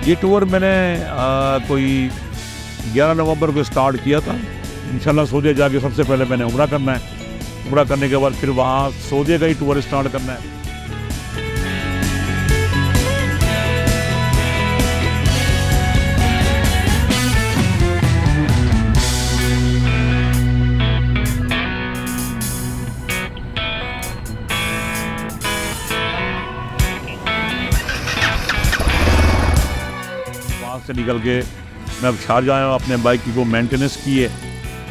ये टूर मैंने कोई 11 नवंबर को स्टार्ट किया था। इंशाल्लाह सऊदी जाके सबसे पहले मैंने उम्रा करना है। उम्रा करने के बाद फिर वहाँ सऊदी का ही टूर स्टार्ट करना है। वहाँ से निकल के मैं अब शारजाह आया हूँ, अपने बाइक की को मेंटेनेंस की है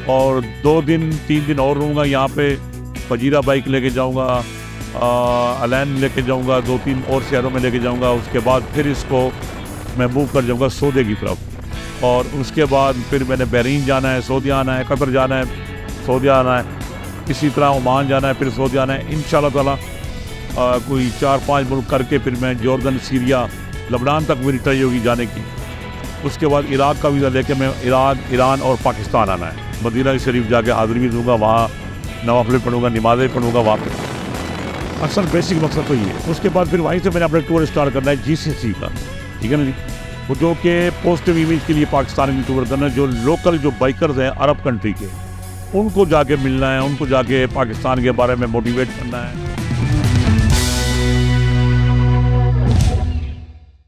और 2 दिन 3 दिन और रहूँगा यहाँ पे। फजीरा बाइक लेके जाऊँगा, अलैन लेके जाऊँगा, 2-3 और शहरों में लेके जाऊँगा। उसके बाद फिर इसको मैं मूव कर जाऊँगा सऊदी की तरफ और उसके बाद फिर मैंने बहरीन जाना है, सऊदी आना है, कतर जाना है, सऊदी आना है, इसी तरह ओमान जाना है, फिर सऊदी आना है। इंशाल्लाह ताला कोई 4-5 मुल्क करके फिर मैं जॉर्डन, सीरिया, लबनान तक मेरी ट्राई होगी जाने की। उसके बाद इराक़ का वीज़ा लेके मैं इराक़, ईरान और पाकिस्तान आना है। मदीना शरीफ जाके हाज़िरी भी दूँगा, वहाँ नवाफ़िल पढ़ूँगा, नमाज़ें पढ़ूँगा वहाँ पर। असल बेसिक मकसद तो ये है। उसके बाद फिर वहीं से मैंने अपना टूर स्टार्ट करना है GCC का, ठीक है ना जी। वो जो कि पॉजिटिव इमेज के लिए पाकिस्तान की टूर करना है। जो लोकल जो बाइकर्स हैं अरब कंट्री के, उनको जाके मिलना है, उनको जाके पाकिस्तान के बारे में मोटिवेट करना है।